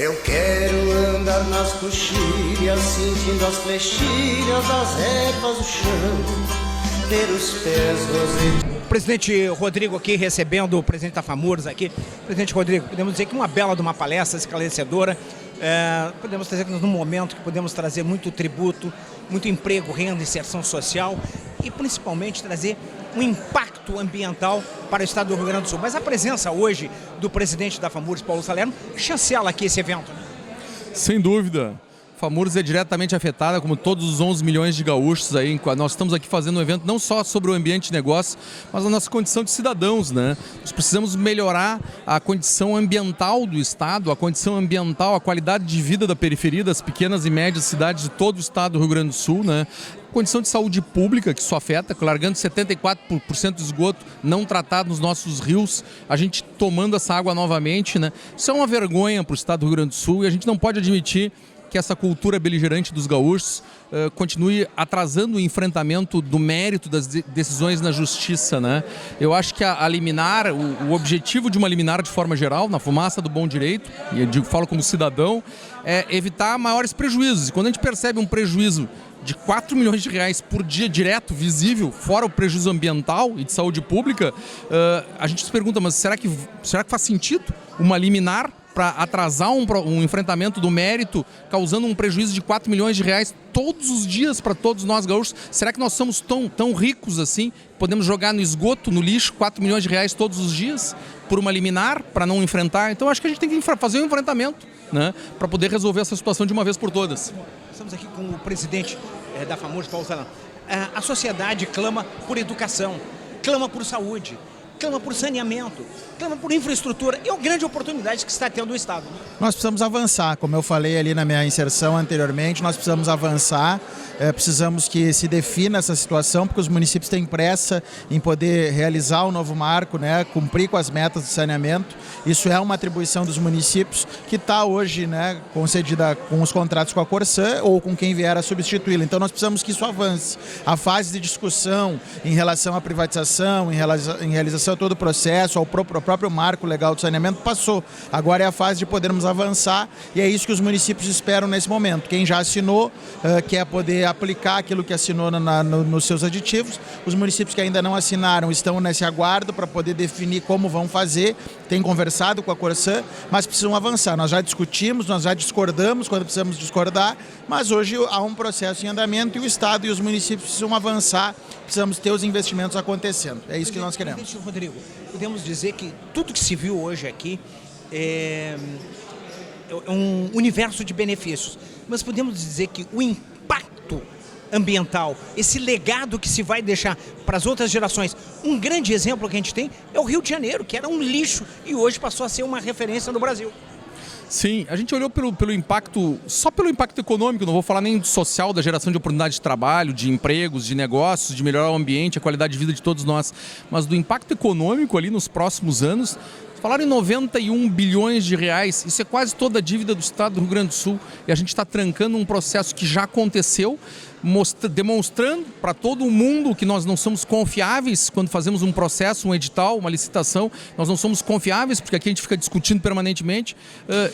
Eu quero andar nas coxilhas, sentindo as flechilhas das ervas do chão, ter os pés roseiros. Presidente Rodrigo aqui recebendo o presidente da FAMURS aqui. Presidente Rodrigo, podemos dizer que uma bela de uma palestra esclarecedora. Podemos dizer que num momento que podemos trazer muito tributo, muito emprego, renda, inserção social e principalmente trazer um impacto ambiental para o estado do Rio Grande do Sul. Mas a presença hoje do presidente da FAMURS, Paulo Salerno, chancela aqui esse evento. Sem dúvida. A FAMURS é diretamente afetada, como todos os 11 milhões de gaúchos aí. Nós estamos aqui fazendo um evento não só sobre o ambiente de negócio, mas a nossa condição de cidadãos, né? Nós precisamos melhorar a condição ambiental do estado, a condição ambiental, a qualidade de vida da periferia, das pequenas e médias cidades de todo o estado do Rio Grande do Sul, né? Condição de saúde pública, que isso afeta, largando 74% de esgoto não tratado nos nossos rios, a gente tomando essa água novamente, né? Isso é uma vergonha para o estado do Rio Grande do Sul e a gente não pode admitir que essa cultura beligerante dos gaúchos continue atrasando o enfrentamento do mérito das decisões na justiça, né? Eu acho que a liminar, o objetivo de uma liminar de forma geral, na fumaça do bom direito, e eu falo como cidadão, é evitar maiores prejuízos. E quando a gente percebe um prejuízo de 4 milhões de reais por dia direto, visível, fora o prejuízo ambiental e de saúde pública, a gente se pergunta, mas será que faz sentido uma liminar para atrasar um enfrentamento do mérito, causando um prejuízo de 4 milhões de reais todos os dias para todos nós gaúchos? Será que nós somos tão ricos assim? Podemos jogar no esgoto, no lixo, 4 milhões de reais todos os dias por uma liminar, para não enfrentar? Então acho que a gente tem que fazer um enfrentamento, né, para poder resolver essa situação de uma vez por todas. Estamos aqui com o presidente da FAMURS, Paulo Salerno. A sociedade clama por educação, clama por saúde, clama por saneamento, clama por infraestrutura. E é uma grande oportunidade que está tendo o Estado. Nós precisamos avançar, como eu falei ali na minha inserção anteriormente, nós precisamos avançar, precisamos que se defina essa situação, porque os municípios têm pressa em poder realizar o novo marco, né, cumprir com as metas de saneamento. Isso é uma atribuição dos municípios que está hoje, né, concedida com os contratos com a Corsã ou com quem vier a substituí-la. Então nós precisamos que isso avance. A fase de discussão em relação à privatização, em realização de todo o processo, ao próprio marco legal de saneamento passou. Agora é a fase de podermos avançar e é isso que os municípios esperam nesse momento. Quem já assinou quer poder aplicar aquilo que assinou nos seus aditivos. Os municípios que ainda não assinaram estão nesse aguardo para poder definir como vão fazer. Tem conversado com a Corsã, mas precisam avançar. Nós já discutimos, nós já discordamos quando precisamos discordar, mas hoje há um processo em andamento e o Estado e os municípios precisam avançar, precisamos ter os investimentos acontecendo. É isso que nós queremos. Presidente Rodrigo, podemos dizer que tudo que se viu hoje aqui é um universo de benefícios, mas podemos dizer que o impacto ambiental, esse legado que se vai deixar para as outras gerações, um grande exemplo que a gente tem é o Rio de Janeiro, que era um lixo e hoje passou a ser uma referência no Brasil. Sim, a gente olhou pelo impacto, só pelo impacto econômico, não vou falar nem do social, da geração de oportunidade de trabalho, de empregos, de negócios, de melhorar o ambiente, a qualidade de vida de todos nós, mas do impacto econômico ali nos próximos anos. Falaram em 91 bilhões de reais, isso é quase toda a dívida do estado do Rio Grande do Sul e a gente está trancando um processo que já aconteceu, demonstrando para todo mundo que nós não somos confiáveis quando fazemos um processo, um edital, uma licitação, nós não somos confiáveis porque aqui a gente fica discutindo permanentemente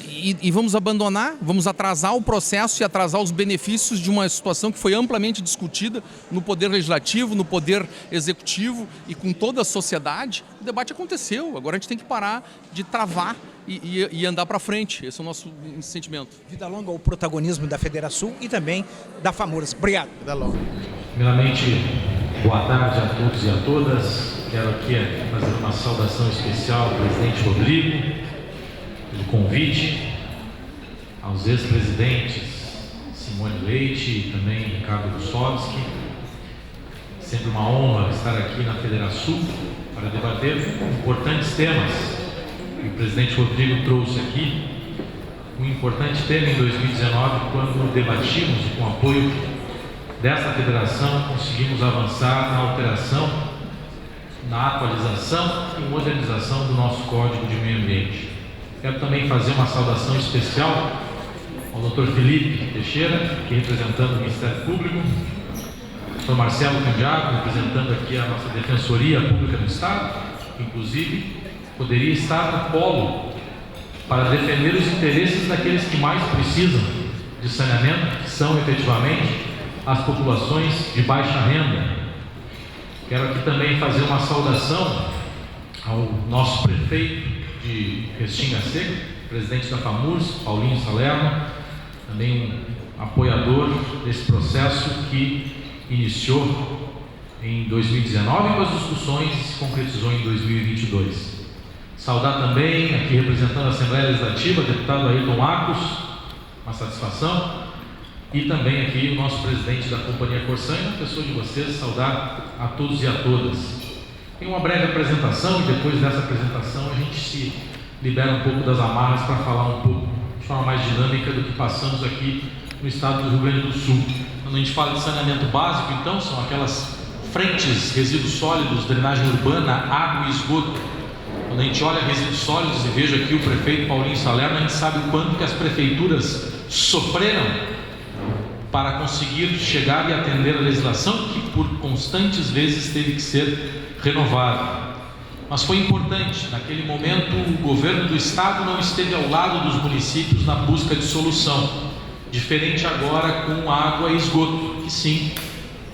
e vamos abandonar, vamos atrasar o processo e atrasar os benefícios de uma situação que foi amplamente discutida no Poder Legislativo, no Poder Executivo e com toda a sociedade. O debate aconteceu, agora a gente tem que parar de travar e andar para frente. Esse é o nosso sentimento. Vida longa ao protagonismo da Federação e também da FAMURS. Obrigado. Vida longa. Primeiramente, boa tarde a todos e a todas. Quero aqui fazer uma saudação especial ao presidente Rodrigo, pelo convite, aos ex-presidentes Simone Leite e também Ricardo Gussowski. Sempre uma honra estar aqui na Federação para debater importantes temas. O presidente Rodrigo trouxe aqui um importante tema em 2019, quando debatimos e com o apoio dessa federação conseguimos avançar na alteração, na atualização e modernização do nosso Código de Meio Ambiente. Quero também fazer uma saudação especial ao Dr. Felipe Teixeira, aqui representando o Ministério Público, Dr. Marcelo Candiato, representando aqui a nossa Defensoria Pública do Estado, que inclusive poderia estar no polo para defender os interesses daqueles que mais precisam de saneamento, que são efetivamente as populações de baixa renda. Quero aqui também fazer uma saudação ao nosso prefeito de Restinga Seca, presidente da FAMURS, Paulinho Salerno, também um apoiador desse processo que iniciou em 2019 com as discussões e se concretizou em 2022. Saudar também, aqui representando a Assembleia Legislativa, o deputado Ayrton Marcos, uma satisfação, e também aqui o nosso presidente da Companhia Corsã, e na pessoa de vocês, saudar a todos e a todas. Tem uma breve apresentação e depois dessa apresentação a gente se libera um pouco das amarras para falar um pouco de forma mais dinâmica do que passamos aqui no estado do Rio Grande do Sul. Quando a gente fala de saneamento básico, então, são aquelas frentes, resíduos sólidos, drenagem urbana, água e esgoto. Quando a gente olha resíduos sólidos e vejo aqui o prefeito Paulinho Salerno, a gente sabe o quanto que as prefeituras sofreram para conseguir chegar e atender a legislação que por constantes vezes teve que ser renovada. Mas foi importante, naquele momento o governo do estado não esteve ao lado dos municípios na busca de solução, diferente agora com água e esgoto, que sim,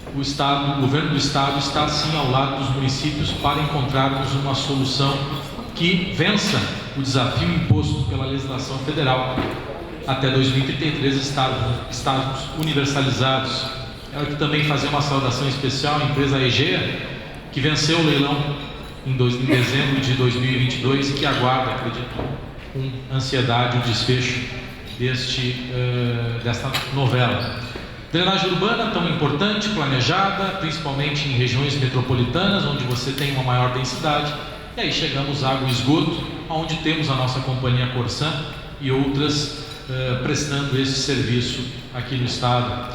o governo do estado está sim ao lado dos municípios para encontrarmos uma solução que vença o desafio imposto pela legislação federal. Até 2033 estarmos universalizados. Quero aqui também fazer uma saudação especial à empresa Egea, que venceu o leilão em dezembro de 2022 e que aguarda, acredito, com ansiedade o desfecho desta novela. Drenagem urbana tão importante, planejada, principalmente em regiões metropolitanas, onde você tem uma maior densidade. E aí chegamos à água e esgoto, onde temos a nossa Companhia Corsã e outras prestando esse serviço aqui no estado.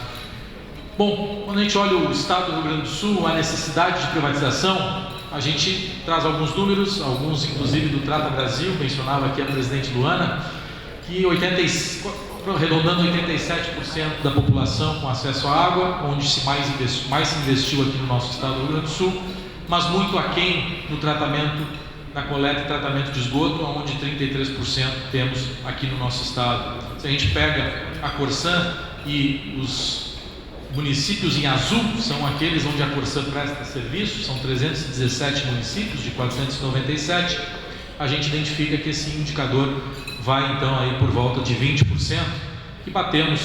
Bom, quando a gente olha o estado do Rio Grande do Sul, a necessidade de privatização, a gente traz alguns números, alguns inclusive do Trata Brasil, mencionava aqui a presidente Luana, que arredondando 87% da população com acesso à água, onde mais se investiu aqui no nosso estado do Rio Grande do Sul, mas muito aquém no tratamento, na coleta e tratamento de esgoto, onde 33% temos aqui no nosso estado. Se a gente pega a Corsã e os municípios em azul, são aqueles onde a Corsã presta serviço, são 317 municípios de 497, a gente identifica que esse indicador vai então aí por volta de 20%, que batemos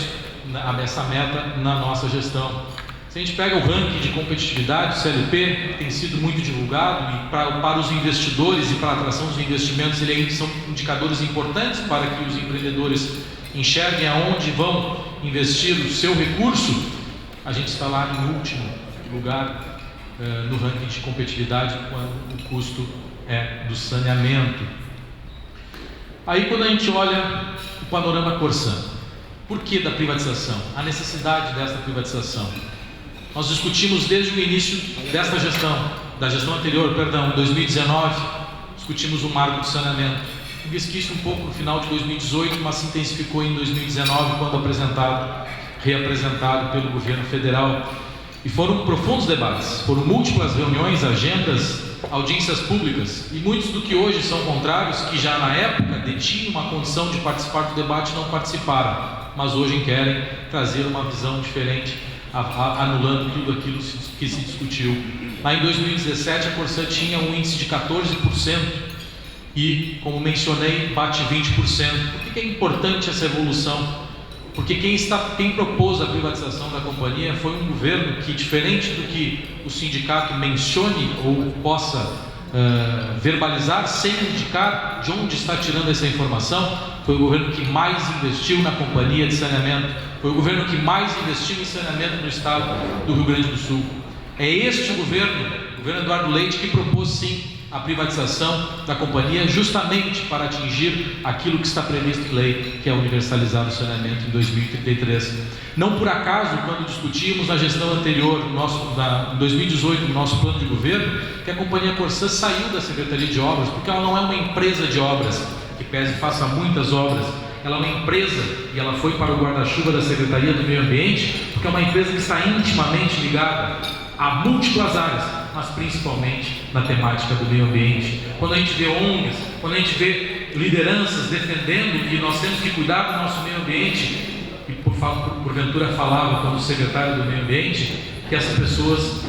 essa meta na nossa gestão. Se a gente pega o ranking de competitividade, o CLP, tem sido muito divulgado e para os investidores e para a atração dos investimentos, são indicadores importantes para que os empreendedores enxerguem aonde vão investir o seu recurso. A gente está lá em último lugar no ranking de competitividade, quando o custo é do saneamento. Aí quando a gente olha o panorama Corsã, por que da privatização? A necessidade dessa privatização. Nós discutimos desde o início desta gestão, da gestão anterior, perdão, 2019, discutimos o marco de saneamento. Um resquício um pouco no final de 2018, mas se intensificou em 2019, quando reapresentado pelo governo federal. E foram profundos debates, foram múltiplas reuniões, agendas, audiências públicas, e muitos do que hoje são contrários, que já na época detinham uma condição de participar do debate, não participaram, mas hoje querem trazer uma visão diferente, anulando tudo aquilo que se discutiu. Lá em 2017 a Corsã tinha um índice de 14% e, como mencionei, bate 20%. Por que é importante essa evolução? Porque quem propôs a privatização da companhia foi um governo que, diferente do que o sindicato mencione ou possa verbalizar, sem indicar de onde está tirando essa informação, foi o governo que mais investiu na companhia de saneamento, foi o governo que mais investiu em saneamento no estado do Rio Grande do Sul. É este o governo Eduardo Leite, que propôs sim a privatização da companhia, justamente para atingir aquilo que está previsto em lei, que é universalizar o saneamento em 2033. Não por acaso, quando discutimos na gestão anterior, em 2018, no nosso plano de governo, que a Companhia Corsã saiu da Secretaria de Obras, porque ela não é uma empresa de obras, que pese e faça muitas obras. Ela é uma empresa, e ela foi para o guarda-chuva da Secretaria do Meio Ambiente, porque é uma empresa que está intimamente ligada a múltiplas áreas, mas principalmente na temática do meio ambiente. Quando a gente vê ONGs, quando a gente vê lideranças defendendo que nós temos que cuidar do nosso meio ambiente, e porventura falava quando secretário do meio ambiente, que essas pessoas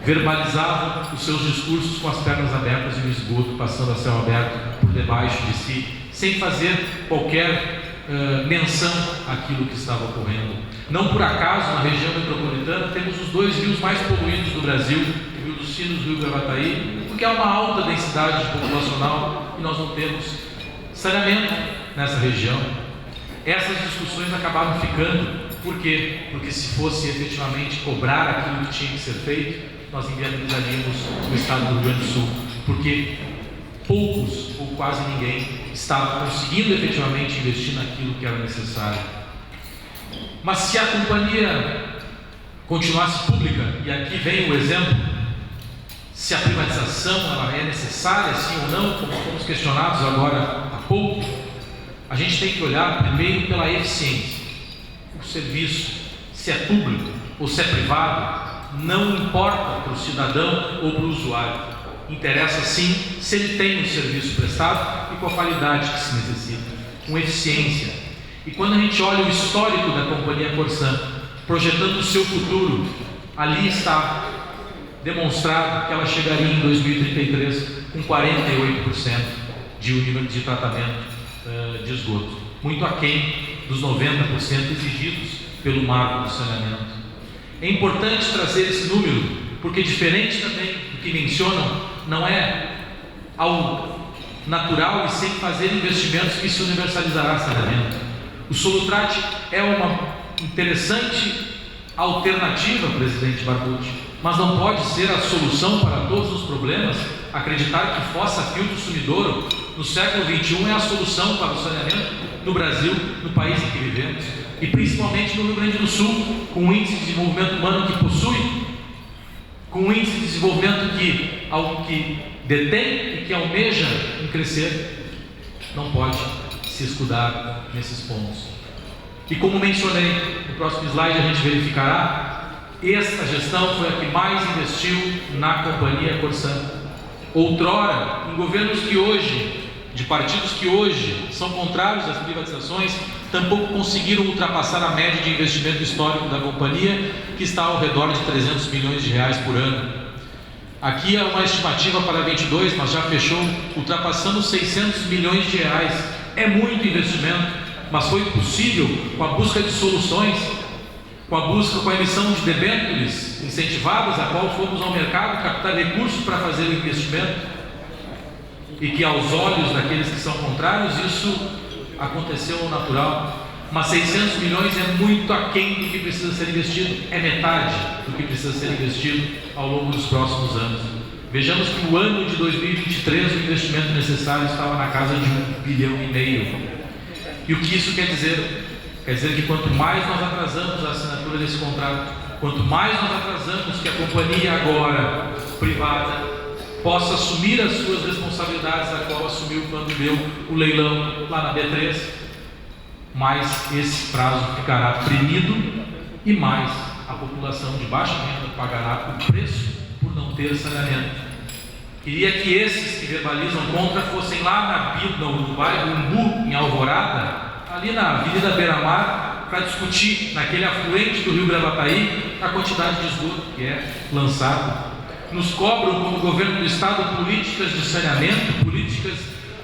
verbalizavam os seus discursos com as pernas abertas e o esgoto passando a céu aberto por debaixo de si, sem fazer qualquer menção àquilo que estava ocorrendo. Não por acaso, na região metropolitana, temos os 2 rios mais poluídos do Brasil, o Rio dos Sinos e o Rio Gravataí, porque há uma alta densidade populacional e nós não temos saneamento nessa região. Essas discussões acabaram ficando. Por quê? Porque se fosse efetivamente cobrar aquilo que tinha que ser feito, nós inviabilizaríamos o estado do Rio Grande do Sul, porque poucos ou quase ninguém estava conseguindo efetivamente investir naquilo que era necessário. Mas se a companhia continuasse pública, e aqui vem o exemplo, se a privatização ela é necessária, sim ou não, como fomos questionados agora há pouco, a gente tem que olhar primeiro pela eficiência. O serviço, se é público ou se é privado, não importa para o cidadão ou para o usuário. Interessa sim se ele tem um serviço prestado e com a qualidade que se necessita, com eficiência. E quando a gente olha o histórico da companhia Corsan, projetando o seu futuro, ali está demonstrado que ela chegaria em 2033 com 48% de nível de tratamento de esgoto, muito aquém dos 90% exigidos pelo marco do saneamento. É importante trazer esse número, porque diferente também do que mencionam, não é algo natural e sem fazer investimentos que se universalizará saneamento. O Solutrate é uma interessante alternativa, presidente Barbucci, mas não pode ser a solução para todos os problemas. Acreditar que fossa filtro sumidouro no século XXI é a solução para o saneamento no Brasil, no país em que vivemos, e principalmente no Rio Grande do Sul, com o índice de desenvolvimento humano que possui, com o índice de desenvolvimento que detém e que almeja em crescer, não pode se escudar nesses pontos. E como mencionei, no próximo slide a gente verificará, esta gestão foi a que mais investiu na companhia Corsan. Outrora, em governos que hoje, de partidos que hoje são contrários às privatizações, tampouco conseguiram ultrapassar a média de investimento histórico da companhia, que está ao redor de 300 milhões de reais por ano. Aqui é uma estimativa para 22, mas já fechou ultrapassando 600 milhões de reais. É muito investimento, mas foi possível com a busca de soluções, com a emissão de debêntures incentivadas, a qual fomos ao mercado captar recursos para fazer o investimento, e que aos olhos daqueles que são contrários isso aconteceu ao natural. Mas 600 milhões é muito aquém do que precisa ser investido, é metade do que precisa ser investido ao longo dos próximos anos. Vejamos que o ano de 2023 o investimento necessário estava na casa de 1,5 bilhão. E o que isso quer dizer? Quer dizer que quanto mais nós atrasamos a assinatura desse contrato, quanto mais nós atrasamos que a companhia agora privada possa assumir as suas responsabilidades, a qual assumiu quando deu o leilão lá na B3, mais esse prazo ficará premido e mais a população de baixa renda pagará o preço por não ter saneamento. Queria que esses que verbalizam contra fossem lá no bairro Umbu, em Alvorada, ali na Avenida Beira-Mar, para discutir naquele afluente do Rio Gravataí a quantidade de esgoto que é lançado. Nos cobram como governo do Estado políticas de saneamento, políticas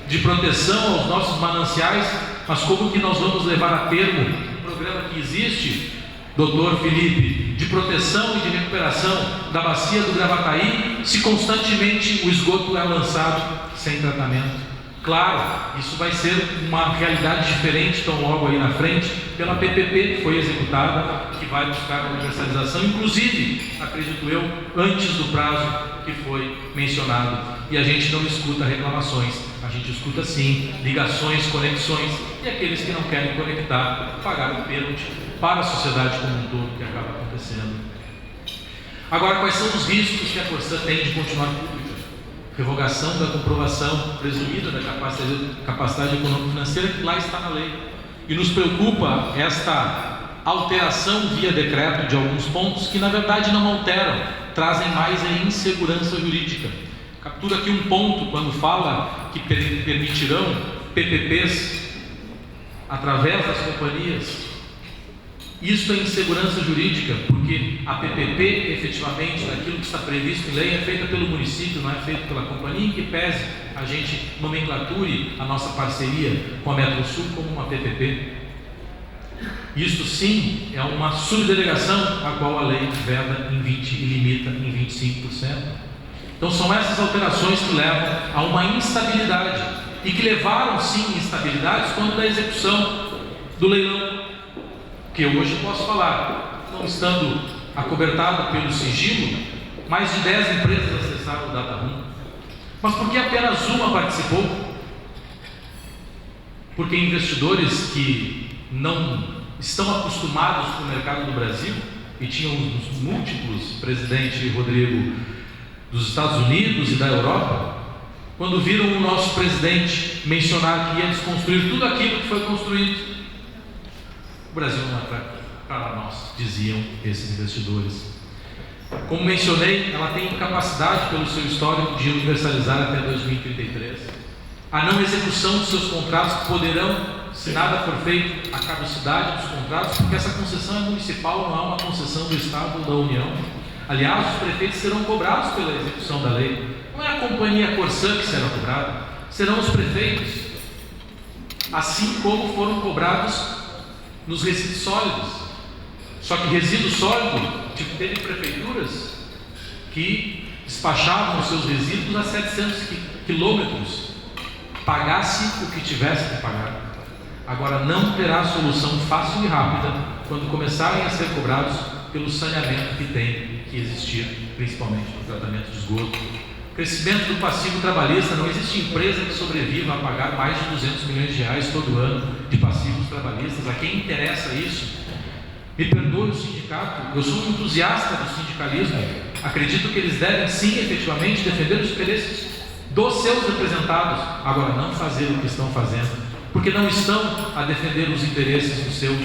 de proteção aos nossos mananciais, mas como que nós vamos levar a termo um programa que existe, doutor Felipe, de proteção e de recuperação da bacia do Gravataí, se constantemente o esgoto é lançado sem tratamento? Claro, isso vai ser uma realidade diferente tão logo aí na frente, pela PPP que foi executada, que vai buscar a universalização, inclusive, acredito eu, antes do prazo que foi mencionado. E a gente não escuta reclamações, a gente escuta sim ligações, conexões, e aqueles que não querem conectar, pagar o pênalti para a sociedade como um todo que acaba acontecendo. Agora, quais são os riscos que a Corsan tem de continuar pública? Revogação da comprovação presumida da capacidade econômico-financeira, que lá está na lei. E nos preocupa esta alteração via decreto de alguns pontos que na verdade não alteram, trazem mais a insegurança jurídica. Captura aqui um ponto quando fala que permitirão PPPs através das companhias. Isso é insegurança jurídica, porque a PPP, efetivamente, naquilo que está previsto em lei, é feita pelo município, não é feita pela companhia, em que pese a gente nomenclature a nossa parceria com a Metrosul como uma PPP. Isto sim é uma subdelegação a qual a lei veda em 20% e limita em 25%. Então são essas alterações que levam a uma instabilidade e que levaram sim instabilidades quando da execução do leilão, que eu hoje posso falar, não estando acobertado pelo sigilo, mais de 10 empresas acessaram o DataRoom. Mas por que apenas uma participou? Porque investidores que não estão acostumados com o mercado do Brasil e tinham os múltiplos, presidente Rodrigo, dos Estados Unidos e da Europa, quando viram o nosso presidente mencionar que ia desconstruir tudo aquilo que foi construído, o Brasil não é para nós, diziam esses investidores. Como mencionei, ela tem capacidade, pelo seu histórico, de universalizar até 2033. A não execução dos seus contratos poderão, se nada for feito, a caducidade dos contratos, porque essa concessão é municipal, não é uma concessão do Estado ou da União. Aliás, os prefeitos serão cobrados pela execução da lei. Não é a companhia Corsã que será cobrada, serão os prefeitos, assim como foram cobrados nos resíduos sólidos. Só que resíduo sólido, teve prefeituras que despachavam os seus resíduos a 700 quilômetros, pagasse o que tivesse que pagar. Agora não terá solução fácil e rápida quando começarem a ser cobrados pelo saneamento que tem que existir, principalmente no tratamento de esgoto. Crescimento do passivo trabalhista, não existe empresa que sobreviva a pagar mais de 200 milhões de reais todo ano de passivos trabalhistas. A quem interessa isso? Me perdoe o sindicato, eu sou um entusiasta do sindicalismo, acredito que eles devem sim, efetivamente, defender os interesses dos seus representados, agora não fazer o que estão fazendo, porque não estão a defender os interesses dos seus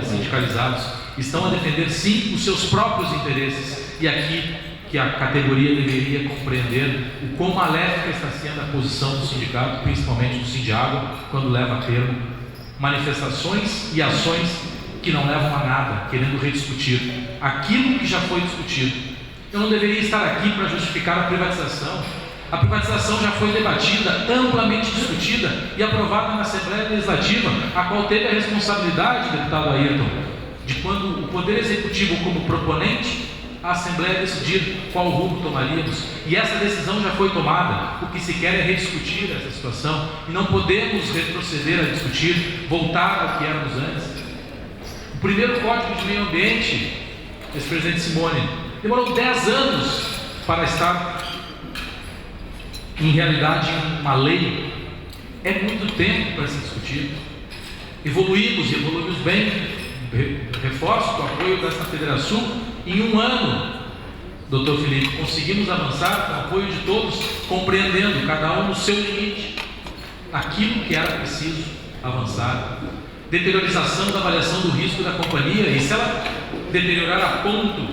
sindicalizados, estão a defender sim os seus próprios interesses. E aqui que a categoria deveria compreender o quão maléfica está sendo a posição do sindicato, principalmente do Sindiágua, quando leva a termo manifestações e ações que não levam a nada, querendo rediscutir aquilo que já foi discutido. Eu não deveria estar aqui para justificar a privatização. A privatização já foi debatida, amplamente discutida e aprovada na Assembleia Legislativa, a qual teve a responsabilidade, deputado Ayrton, de quando o Poder Executivo, como proponente, a Assembleia decidir qual rumo tomaríamos. E essa decisão já foi tomada. O que se quer é rediscutir essa situação e não podemos retroceder a discutir, voltar ao que éramos antes. O primeiro Código de Meio Ambiente, ex-presidente Simone, demorou 10 anos para estar em realidade uma lei. É muito tempo para se discutir. Evoluímos bem. Reforço o apoio desta Federação. Em um ano, doutor Felipe, conseguimos avançar com o apoio de todos, compreendendo cada um no seu limite aquilo que era preciso avançar. Deteriorização da avaliação do risco da companhia, e se ela deteriorar a ponto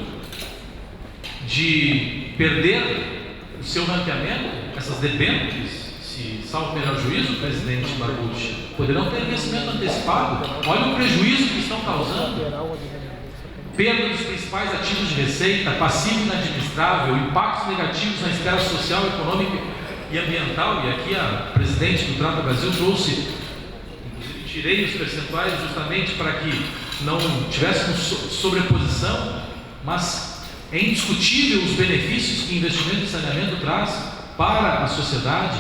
de perder o seu ranqueamento, essas debêntures, se salvo o melhor juízo, presidente Barbucci, poderão ter vencimento antecipado. Olha o prejuízo que estão causando. Perda dos principais ativos de receita, passivo inadministrável, impactos negativos na esfera social, econômica e ambiental. E aqui a presidente do Trata Brasil trouxe, inclusive tirei os percentuais justamente para que não tivéssemos sobreposição, mas é indiscutível os benefícios que investimento em saneamento traz para a sociedade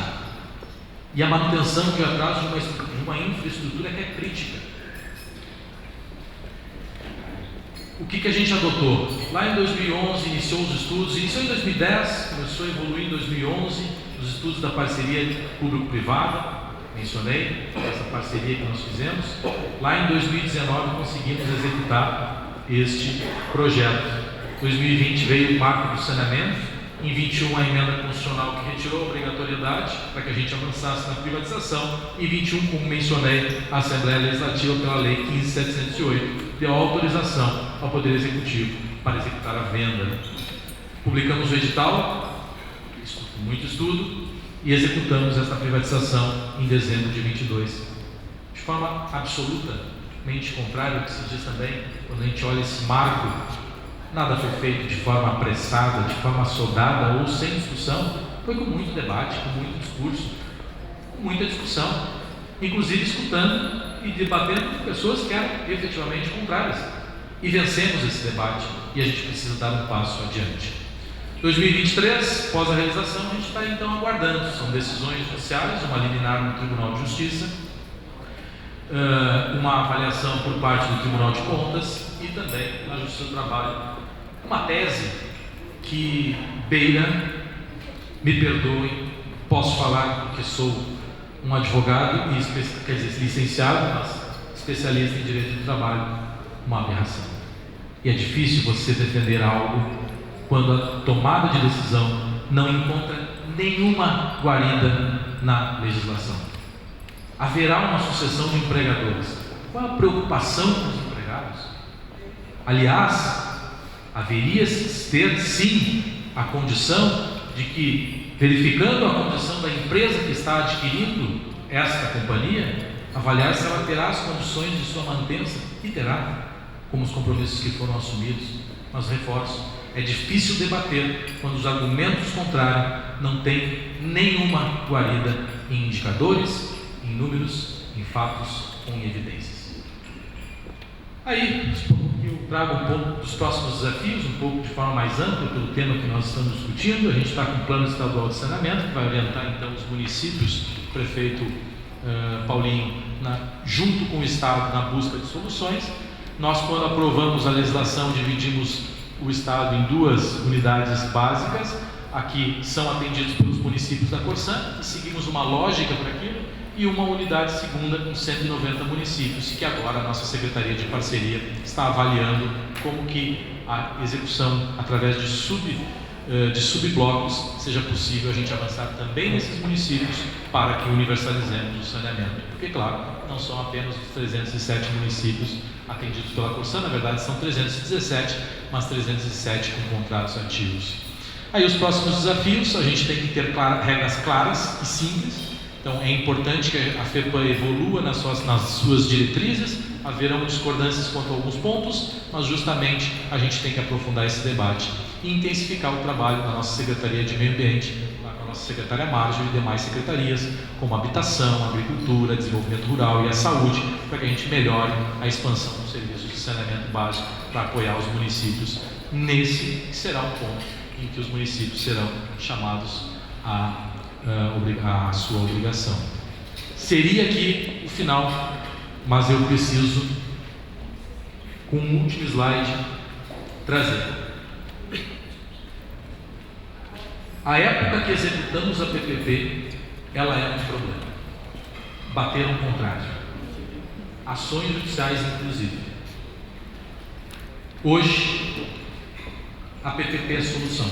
e a manutenção de atraso de uma infraestrutura que é crítica. O que a gente adotou? Lá em 2011 iniciou os estudos, iniciou em 2010, começou a evoluir em 2011, os estudos da parceria público-privada, mencionei essa parceria que nós fizemos. Lá em 2019 conseguimos executar este projeto. Em 2020 veio o marco do saneamento, em 2021 a emenda constitucional que retirou a obrigatoriedade para que a gente avançasse na privatização, e em 2021, como mencionei, a Assembleia Legislativa, pela Lei 15.708, deu autorização ao Poder Executivo para executar a venda. Publicamos o edital, muito estudo, e executamos essa privatização em dezembro de 22. De forma absolutamente contrária ao que se diz também, quando a gente olha esse marco, nada foi feito de forma apressada, de forma assodada ou sem discussão, foi com muito debate, com muito discurso, com muita discussão, inclusive escutando e debatendo com pessoas que eram efetivamente contrárias. E vencemos esse debate e a gente precisa dar um passo adiante. 2023, após a realização, a gente está então aguardando. São decisões judiciais, uma liminar no Tribunal de Justiça, uma avaliação por parte do Tribunal de Contas e também na Justiça do Trabalho. Uma tese que beira, me perdoem, posso falar porque sou um advogado e licenciado, mas especialista em direito do trabalho, uma aberração. E é difícil você defender algo quando a tomada de decisão não encontra nenhuma guarida na legislação. Haverá uma sucessão de empregadores. Qual a preocupação com os empregados? Aliás, haveria ter sim a condição de que, verificando a condição da empresa que está adquirindo esta companhia, avaliar se ela terá as condições de sua manutenção, e terá, como os compromissos que foram assumidos. Mas reforço, é difícil debater quando os argumentos contrários não têm nenhuma guarida em indicadores, em números, em fatos ou em evidências. Aí eu trago um pouco dos próximos desafios, um pouco de forma mais ampla pelo tema que nós estamos discutindo. A gente está com o Plano Estadual de Saneamento, que vai orientar então os municípios, o prefeito Paulinho, junto com o Estado, na busca de soluções. Nós, quando aprovamos a legislação, dividimos o Estado em duas unidades básicas, aqui são atendidos pelos municípios da Corsan, e seguimos uma lógica para aquilo, e uma unidade segunda com 190 municípios, que agora a nossa Secretaria de Parceria está avaliando como que a execução, através de subblocos, seja possível a gente avançar também nesses municípios para que universalizemos o saneamento. Porque, claro, não são apenas os 307 municípios atendidos pela Corsan, na verdade são 317, mas 307 com contratos ativos. Aí os próximos desafios, a gente tem que ter regras claras e simples. Então é importante que a FEPA evolua nas suas diretrizes. Haverão discordâncias quanto a alguns pontos, mas justamente a gente tem que aprofundar esse debate e intensificar o trabalho da nossa Secretaria de Meio Ambiente, com a nossa secretária Marjo e demais secretarias, como Habitação, Agricultura, Desenvolvimento Rural e a Saúde, para que a gente melhore a expansão dos serviços de saneamento básico para apoiar os municípios nesse que será um ponto em que os municípios serão chamados a sua obrigação. Seria aqui o final, mas eu preciso, com um último slide, trazer. A época que executamos a PPP, ela é um problema. Bateram contrário. Ações judiciais, inclusive. Hoje, a PPP é a solução.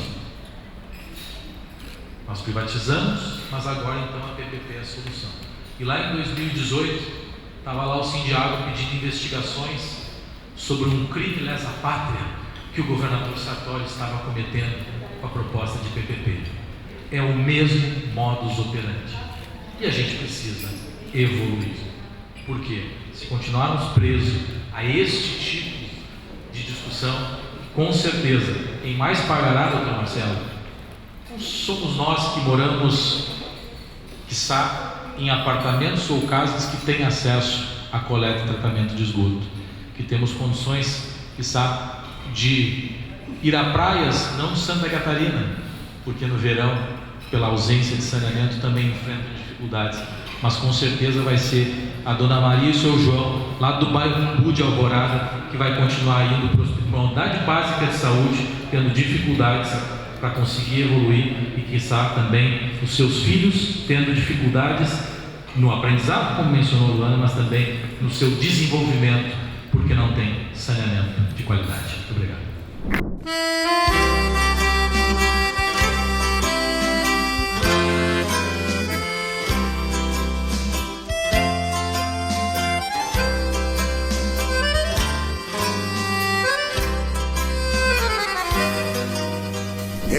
Nós privatizamos, mas agora então a PPP é a solução. E lá em 2018, estava lá o Sindiago pedindo investigações sobre um crime lesa pátria que o governador Sartori estava cometendo com a proposta de PPP. É o mesmo modus operandi. E a gente precisa evoluir. Por quê? Se continuarmos presos a este tipo de discussão, com certeza, quem mais pagará, doutor Marcelo, não somos nós que moramos, quiçá, em apartamentos ou casas que têm acesso à coleta e tratamento de esgoto, que temos condições, quiçá, de ir a praias, não Santa Catarina, porque no verão, pela ausência de saneamento, também enfrentam dificuldades, mas com certeza vai ser a Dona Maria e o seu João, lá do bairro Umbu de Alvorada, que vai continuar indo para uma unidade básica de saúde, tendo dificuldades para conseguir evoluir, e quiçá também os seus filhos tendo dificuldades no aprendizado, como mencionou Luana, mas também no seu desenvolvimento, porque não tem saneamento de qualidade. Muito obrigado.